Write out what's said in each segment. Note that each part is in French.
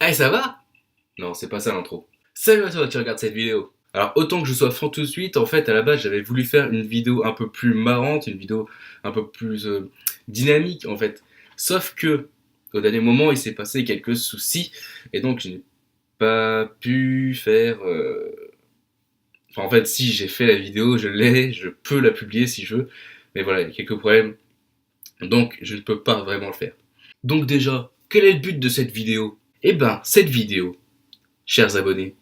Hey, ça va? Non, c'est pas ça l'intro. Salut à toi qui regarde cette vidéo. Alors, autant que je sois franc tout de suite, en fait, à la base, j'avais voulu faire une vidéo un peu plus marrante, une vidéo un peu plus dynamique, en fait. Sauf que, au dernier moment, il s'est passé quelques soucis, et donc, je n'ai pas pu faire... Enfin, en fait, si j'ai fait la vidéo, je l'ai, je peux la publier si je veux, mais voilà, il y a quelques problèmes, donc je ne peux pas vraiment le faire. Donc déjà, quel est le but de cette vidéo? Eh ben, cette vidéo, chers abonnés,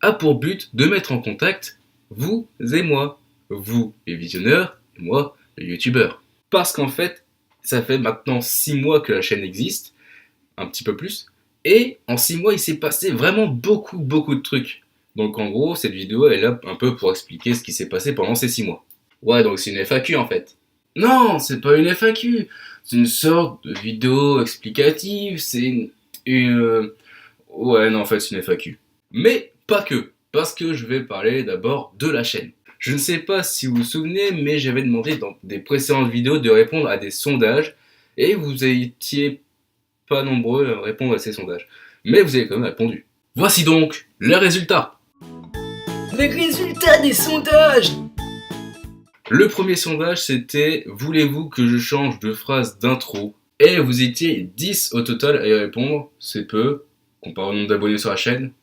a pour but de mettre en contact vous et moi, vous les visionneurs et moi les youtubeurs. Parce qu'en fait, ça fait maintenant 6 mois que la chaîne existe, un petit peu plus, et en 6 mois il s'est passé vraiment beaucoup de trucs. Donc en gros, cette vidéo elle est là un peu pour expliquer ce qui s'est passé pendant ces 6 mois. Ouais, donc c'est une FAQ en fait. Non, c'est pas une FAQ, c'est une sorte de vidéo explicative, c'est Ouais, non, en fait, c'est une FAQ. Mais pas que, parce que je vais parler d'abord de la chaîne. Je ne sais pas si vous vous souvenez, mais j'avais demandé dans des précédentes vidéos de répondre à des sondages, et vous étiez pas nombreux à répondre à ces sondages. Mais vous avez quand même répondu. Voici donc les résultats. Les résultats des sondages! Le premier sondage, c'était « Voulez-vous que je change de phrase d'intro ?» Et vous étiez 10 au total à y répondre. C'est peu, comparé au nombre d'abonnés sur la chaîne,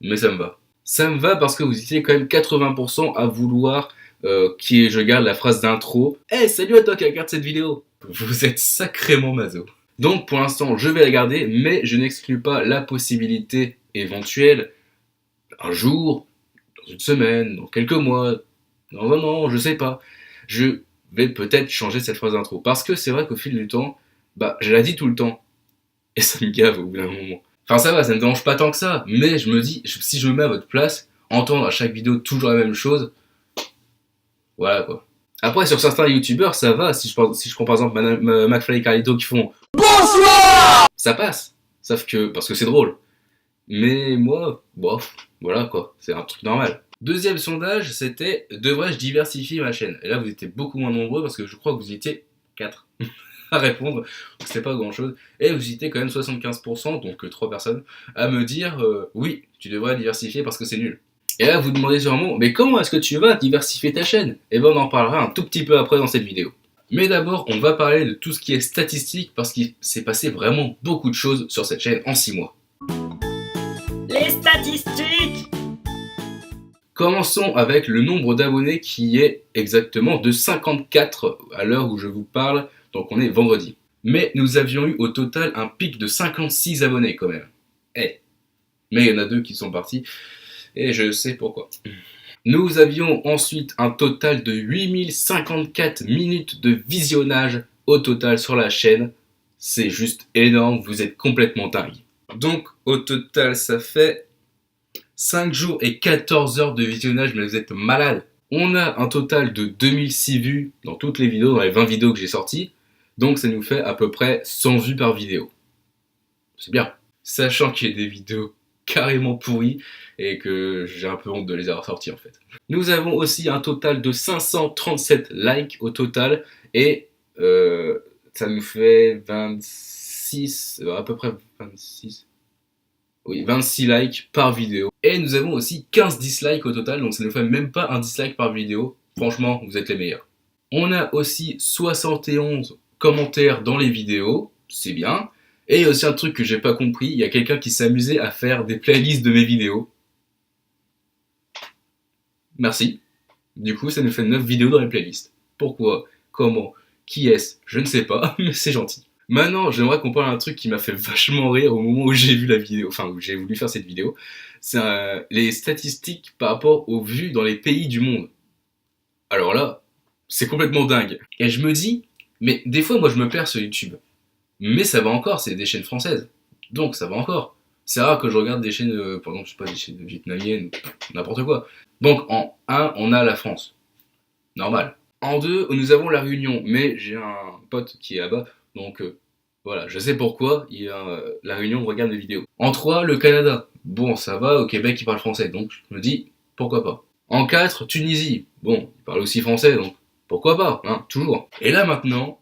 mais ça me va. Ça me va parce que vous étiez quand même 80% à vouloir que je garde la phrase d'intro. Hey, salut à toi qui regarde cette vidéo. Vous êtes sacrément maso. Donc pour l'instant, je vais la garder, mais je n'exclus pas la possibilité éventuelle, un jour, dans une semaine, dans quelques mois, dans un an, je sais pas. Je vais peut-être changer cette phrase d'intro. Parce que c'est vrai qu'au fil du temps, bah, je la dis tout le temps. Et ça me gave au bout d'un moment. Enfin ça va, ça me dérange pas tant que ça, mais je me dis, si je me mets à votre place, entendre à chaque vidéo toujours la même chose, voilà quoi. Après sur certains youtubeurs ça va, si je prends par exemple McFly et Carlito qui font BONSOIR, ça passe, sauf que, parce que c'est drôle. Mais moi, bof, voilà quoi, c'est un truc normal. Deuxième sondage, c'était devrais-je diversifier ma chaîne? Et là vous étiez beaucoup moins nombreux parce que je crois que vous étiez 4 à répondre, c'est pas grand chose, et vous étiez quand même 75%, donc 3 personnes, à me dire oui, tu devrais diversifier parce que c'est nul. Et là vous demandez sûrement, mais comment est-ce que tu vas diversifier ta chaîne? Et ben on en parlera un tout petit peu après dans cette vidéo. Mais d'abord, on va parler de tout ce qui est statistique parce qu'il s'est passé vraiment beaucoup de choses sur cette chaîne en 6 mois. Les statistiques! Commençons avec le nombre d'abonnés qui est exactement de 54 à l'heure où je vous parle, donc on est vendredi. Mais nous avions eu au total un pic de 56 abonnés quand même. Mais il y en a 2 qui sont partis, et je sais pourquoi. Nous avions ensuite un total de 8054 minutes de visionnage au total sur la chaîne. C'est juste énorme, vous êtes complètement dingue. Donc au total ça fait 5 jours et 14 heures de visionnage, mais vous êtes malade. On a un total de 2006 vues dans toutes les vidéos, dans les 20 vidéos que j'ai sorties. Donc ça nous fait à peu près 100 vues par vidéo. C'est bien. Sachant qu'il y a des vidéos carrément pourries et que j'ai un peu honte de les avoir sorties en fait. Nous avons aussi un total de 537 likes au total et ça nous fait 26, à peu près 26... Oui, 26 likes par vidéo. Et nous avons aussi 15 dislikes au total, donc ça ne fait même pas un dislike par vidéo. Franchement, vous êtes les meilleurs. On a aussi 71 commentaires dans les vidéos, c'est bien. Et il y a aussi un truc que j'ai pas compris, il y a quelqu'un qui s'est amusé à faire des playlists de mes vidéos. Merci. Du coup, ça nous fait 9 vidéos dans les playlists. Pourquoi? Comment? Qui est-ce? Je ne sais pas, mais c'est gentil. Maintenant, j'aimerais qu'on parle d'un truc qui m'a fait vachement rire au moment où j'ai vu la vidéo, enfin où j'ai voulu faire cette vidéo. C'est les statistiques par rapport aux vues dans les pays du monde. Alors là, c'est complètement dingue. Et je me dis, mais des fois moi je me perds sur YouTube. Mais ça va encore, c'est des chaînes françaises. Donc ça va encore. C'est rare que je regarde des chaînes, par exemple, je sais pas, des chaînes vietnamiennes, n'importe quoi. Donc en 1, on a la France. Normal. En 2, nous avons la Réunion, mais j'ai un pote qui est là-bas, donc voilà, je sais pourquoi la Réunion regarde mes vidéos. En 3, le Canada. Bon, ça va, au Québec, ils parlent français, donc je me dis, pourquoi pas. En 4, Tunisie. Bon, ils parlent aussi français, donc pourquoi pas, hein, toujours. Et là maintenant,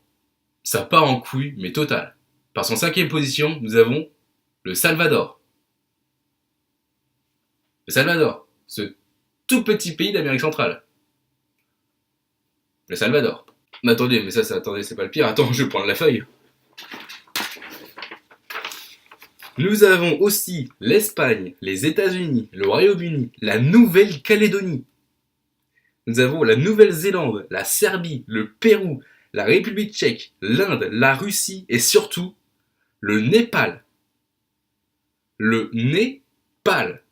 ça part en couille, mais total. Parce qu'en 5e position, nous avons le Salvador. Le Salvador, ce tout petit pays d'Amérique centrale. Le Salvador. Mais attendez, attendez, c'est pas le pire. Attends, je vais prendre la feuille. Nous avons aussi l'Espagne, les États-Unis, le Royaume-Uni, la Nouvelle-Calédonie. Nous avons la Nouvelle-Zélande, la Serbie, le Pérou, la République tchèque, l'Inde, la Russie et surtout le Népal. Le Népal.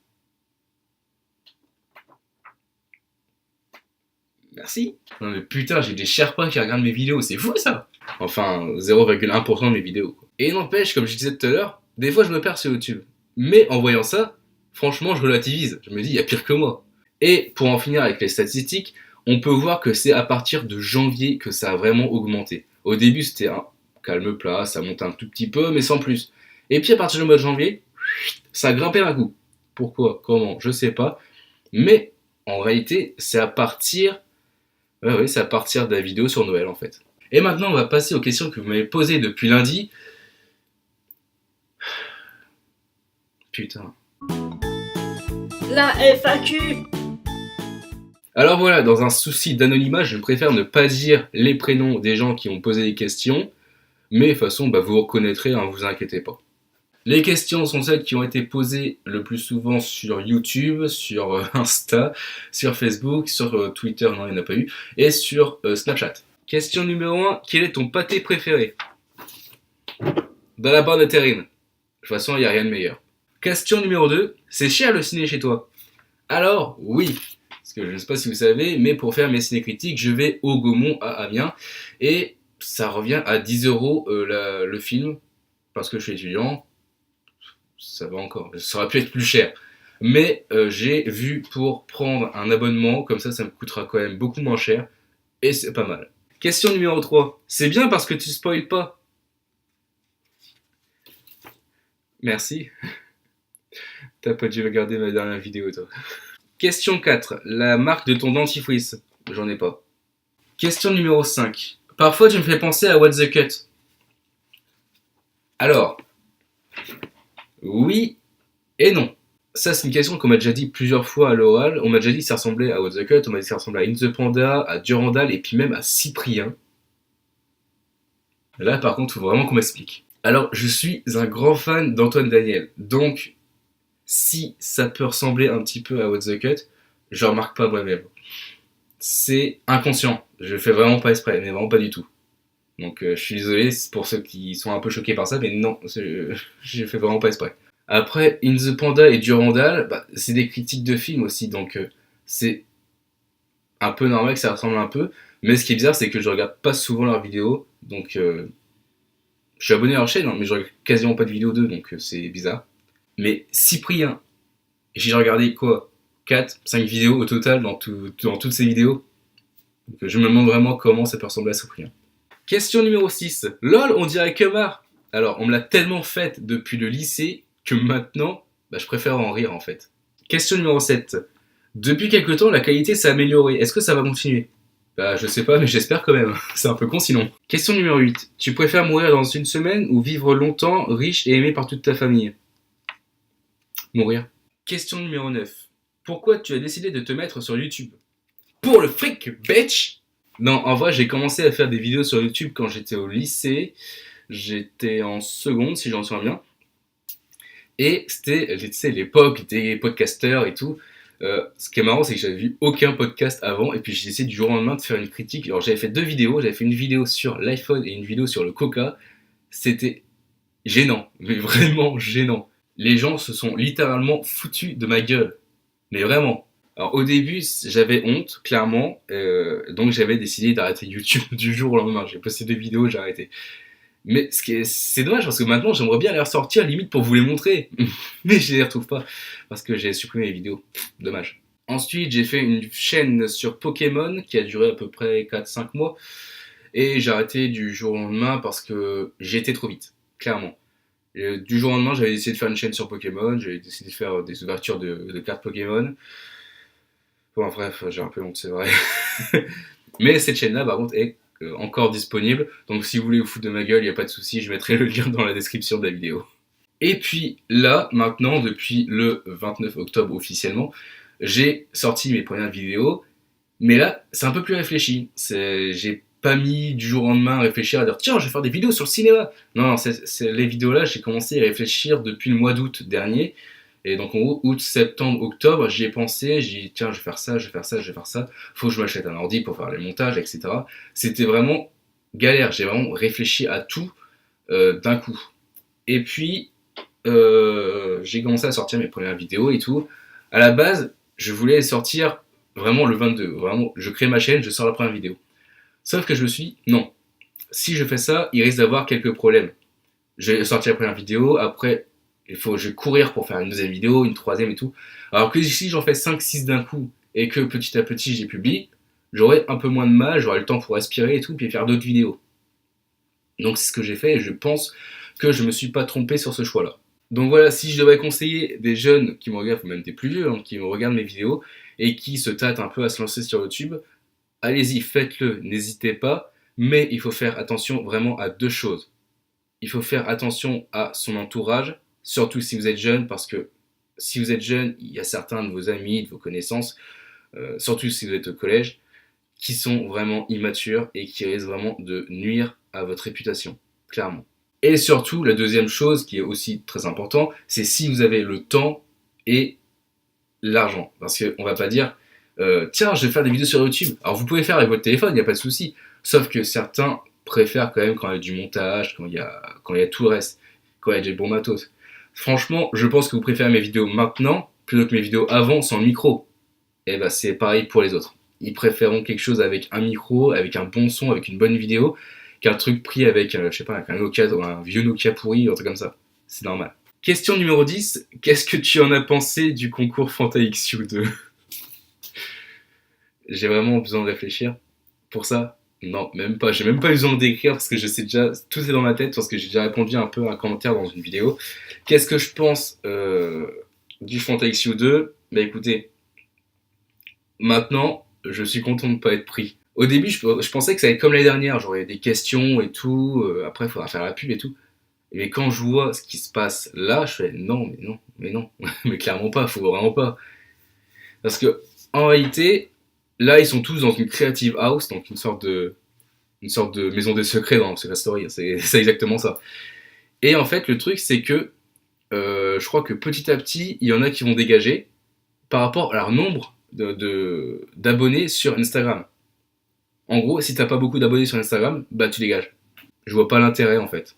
Merci. Non mais putain, j'ai des Sherpas qui regardent mes vidéos, c'est fou ça. Enfin, 0,1% de mes vidéos. Et n'empêche, comme je disais tout à l'heure, des fois je me perds sur YouTube. Mais en voyant ça, franchement je relativise. Je me dis, il y a pire que moi. Et pour en finir avec les statistiques, on peut voir que c'est à partir de janvier que ça a vraiment augmenté. Au début c'était un calme plat, ça monte un tout petit peu, mais sans plus. Et puis à partir du mois de janvier, ça a grimpé d'un coup. Pourquoi? Comment? Je sais pas. Mais en réalité, c'est à partir... oui, c'est à partir de la vidéo sur Noël en fait. Et maintenant, on va passer aux questions que vous m'avez posées depuis lundi. Putain. La FAQ. Alors voilà, dans un souci d'anonymat, je préfère ne pas dire les prénoms des gens qui ont posé des questions. Mais de toute façon, vous reconnaîtrez, hein, vous inquiétez pas. Les questions sont celles qui ont été posées le plus souvent sur YouTube, sur Insta, sur Facebook, sur Twitter, non il n'y en a pas eu, et sur Snapchat. Question numéro 1, quel est ton pâté préféré? Dans la barre de terrine. De toute façon, il n'y a rien de meilleur. Question numéro 2, c'est cher le ciné chez toi? Alors, oui, parce que je ne sais pas si vous savez, mais pour faire mes ciné-critiques, je vais au Gaumont à Amiens, et ça revient à 10 € le film, parce que je suis étudiant. Ça va encore, ça aurait pu être plus cher. Mais j'ai vu pour prendre un abonnement, comme ça me coûtera quand même beaucoup moins cher, et c'est pas mal. Question numéro 3, c'est bien parce que tu spoil pas? Merci. T'as pas dû regarder ma dernière vidéo toi. Question 4, la marque de ton dentifrice? J'en ai pas. Question numéro 5, parfois tu me fais penser à What the Cut. Alors... oui et non. Ça, c'est une question qu'on m'a déjà dit plusieurs fois à l'oral. On m'a déjà dit que ça ressemblait à What the Cut, on m'a dit que ça ressemblait à In the Panda, à Durandal et puis même à Cyprien. Là, par contre, il faut vraiment qu'on m'explique. Alors, je suis un grand fan d'Antoine Daniel. Donc, si ça peut ressembler un petit peu à What the Cut, je remarque pas moi-même. C'est inconscient. Je fais vraiment pas exprès, mais vraiment pas du tout. Donc je suis désolé pour ceux qui sont un peu choqués par ça, mais non, je fais vraiment pas exprès. Après, In the Panda et Durandal, c'est des critiques de films aussi, donc c'est un peu normal que ça ressemble un peu. Mais ce qui est bizarre, c'est que je regarde pas souvent leurs vidéos, donc je suis abonné à leur chaîne, mais je regarde quasiment pas de vidéos d'eux, donc c'est bizarre. Mais Cyprien, j'ai regardé quoi 4, 5 vidéos au total dans toutes ces vidéos. Donc je me demande vraiment comment ça peut ressembler à Cyprien. Question numéro 6. LOL, on dirait Kemar. Alors, on me l'a tellement faite depuis le lycée que maintenant, je préfère en rire en fait. Question numéro 7. Depuis quelque temps, la qualité s'est améliorée. Est-ce que ça va continuer? Je sais pas, mais j'espère quand même. C'est un peu con sinon. Question numéro 8. Tu préfères mourir dans une semaine ou vivre longtemps, riche et aimé par toute ta famille? Mourir. Question numéro 9. Pourquoi tu as décidé de te mettre sur YouTube? Pour le fric, bitch! Non, en vrai, j'ai commencé à faire des vidéos sur YouTube quand j'étais au lycée. J'étais en seconde, si j'en souviens bien. Et c'était, l'époque des podcasteurs et tout. Ce qui est marrant, c'est que j'avais vu aucun podcast avant. Et puis j'ai essayé du jour au lendemain de faire une critique. Alors j'avais fait 2 vidéos. J'avais fait une vidéo sur l'iPhone et une vidéo sur le Coca. C'était gênant, mais vraiment gênant. Les gens se sont littéralement foutus de ma gueule. Mais vraiment. Alors au début, j'avais honte, clairement, donc j'avais décidé d'arrêter YouTube du jour au lendemain. J'ai posté 2 vidéos, j'ai arrêté. Mais c'est dommage parce que maintenant j'aimerais bien les ressortir limite pour vous les montrer. Mais je les retrouve pas parce que j'ai supprimé les vidéos. Dommage. Ensuite, j'ai fait une chaîne sur Pokémon qui a duré à peu près 4-5 mois. Et j'ai arrêté du jour au lendemain parce que j'ai été trop vite, clairement. Et du jour au lendemain, j'avais décidé de faire une chaîne sur Pokémon, j'avais décidé de faire des ouvertures de cartes Pokémon. Bon, bref, j'ai un peu honte, c'est vrai. Mais cette chaîne-là, par contre, est encore disponible. Donc si vous voulez vous foutre de ma gueule, il n'y a pas de souci, je mettrai le lien dans la description de la vidéo. Et puis là, maintenant, depuis le 29 octobre officiellement, j'ai sorti mes premières vidéos, mais là, c'est un peu plus réfléchi. J'ai pas mis du jour au lendemain à réfléchir à dire tiens, je vais faire des vidéos sur le cinéma. Non, non, les vidéos là, j'ai commencé à y réfléchir depuis le mois d'août dernier. Et donc en gros, août, septembre, octobre, j'y ai pensé, j'ai dit tiens, je vais faire ça, je vais faire ça, je vais faire ça. Faut que je m'achète un ordi pour faire les montages, etc. C'était vraiment galère, j'ai vraiment réfléchi à tout d'un coup. Et puis, j'ai commencé à sortir mes premières vidéos et tout. À la base, je voulais sortir vraiment le 22. Vraiment, je crée ma chaîne, je sors la première vidéo. Sauf que je me suis dit, non. Si je fais ça, il risque d'avoir quelques problèmes. Je vais sortir la première vidéo, après, je vais courir pour faire une deuxième vidéo, une troisième et tout. Alors que si j'en fais 5-6 d'un coup, et que petit à petit j'ai publié, j'aurai un peu moins de mal, j'aurai le temps pour respirer et tout, puis faire d'autres vidéos. Donc c'est ce que j'ai fait, et je pense que je me suis pas trompé sur ce choix-là. Donc voilà, si je devais conseiller des jeunes qui me regardent, ou même des plus vieux, qui me regardent mes vidéos, et qui se tâtent un peu à se lancer sur YouTube, allez-y, faites-le, n'hésitez pas, mais il faut faire attention vraiment à deux choses. Il faut faire attention à son entourage, surtout si vous êtes jeune, parce que si vous êtes jeune, il y a certains de vos amis, de vos connaissances, surtout si vous êtes au collège, qui sont vraiment immatures et qui risquent vraiment de nuire à votre réputation, clairement. Et surtout, la deuxième chose qui est aussi très importante, c'est si vous avez le temps et l'argent. Parce qu'on va pas dire, tiens, je vais faire des vidéos sur YouTube. Alors vous pouvez faire avec votre téléphone, il n'y a pas de souci. Sauf que certains préfèrent quand même quand il y a du montage, quand il y a tout le reste, quand il y a des bons matos. Franchement, je pense que vous préférez mes vidéos maintenant plutôt que mes vidéos avant sans micro. Et bah c'est pareil pour les autres. Ils préféreront quelque chose avec un micro, avec un bon son, avec une bonne vidéo, qu'un truc pris avec, je sais pas, avec un Nokia, un vieux Nokia pourri, un truc comme ça. C'est normal. Question numéro 10. Qu'est-ce que tu en as pensé du concours FantaXU 2 ? J'ai vraiment besoin de réfléchir pour ça. Non, même pas. J'ai même pas besoin d'écrire parce que je sais déjà, tout est dans ma tête parce que j'ai déjà répondu un peu à un commentaire dans une vidéo. Qu'est-ce que je pense du FantaXU 2 ? Bah écoutez, maintenant, je suis content de ne pas être pris. Au début, je pensais que ça allait être comme l'année dernière, j'aurais des questions et tout, après il faudra faire la pub et tout. Mais quand je vois ce qui se passe là, je fais non, mais non, mais clairement pas, faut vraiment pas. Parce que, en réalité, là ils sont tous dans une creative house, donc une sorte de maison des secrets dans Secret Story, c'est exactement ça. Et en fait, le truc c'est que, je crois que petit à petit, il y en a qui vont dégager par rapport à leur nombre d'abonnés sur Instagram. En gros, si t'as pas beaucoup d'abonnés sur Instagram, bah tu dégages. Je vois pas l'intérêt en fait.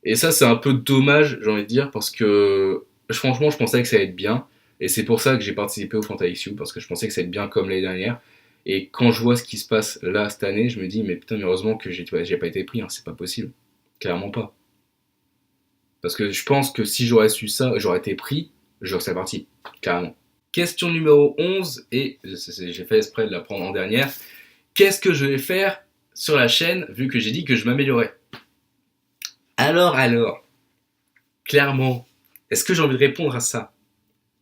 Et ça, c'est un peu dommage, j'ai envie de dire, parce que franchement, je pensais que ça allait être bien. Et c'est pour ça que j'ai participé au FantaXU, parce que je pensais que ça allait être bien comme l'année dernière. Et quand je vois ce qui se passe là cette année, je me dis, mais putain, mais heureusement que j'ai pas été pris, hein, c'est pas possible. Clairement pas. Parce que je pense que si j'aurais su ça, j'aurais été pris, j'aurais serais parti. Carrément. Question numéro 11, et j'ai fait exprès de la prendre en dernière. Qu'est-ce que je vais faire sur la chaîne, vu que j'ai dit que je m'améliorais ? Alors, clairement, est-ce que j'ai envie de répondre à ça ?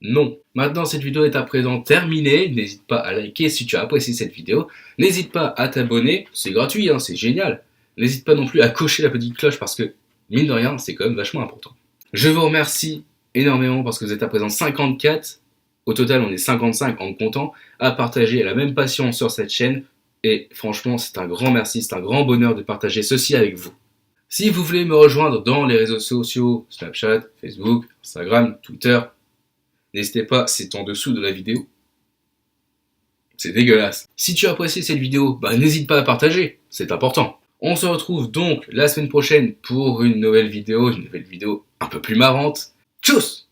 Non. Maintenant, cette vidéo est à présent terminée. N'hésite pas à liker si tu as apprécié cette vidéo. N'hésite pas à t'abonner. C'est gratuit, hein, c'est génial. N'hésite pas non plus à cocher la petite cloche parce que, mine de rien, c'est quand même vachement important. Je vous remercie énormément parce que vous êtes à présent 54. Au total, on est 55 en comptant à partager la même passion sur cette chaîne. Et franchement, c'est un grand merci, c'est un grand bonheur de partager ceci avec vous. Si vous voulez me rejoindre dans les réseaux sociaux, Snapchat, Facebook, Instagram, Twitter, n'hésitez pas, c'est en dessous de la vidéo. C'est dégueulasse. Si tu as apprécié cette vidéo, bah n'hésite pas à partager, c'est important. On se retrouve donc la semaine prochaine pour une nouvelle vidéo un peu plus marrante. Tchuss!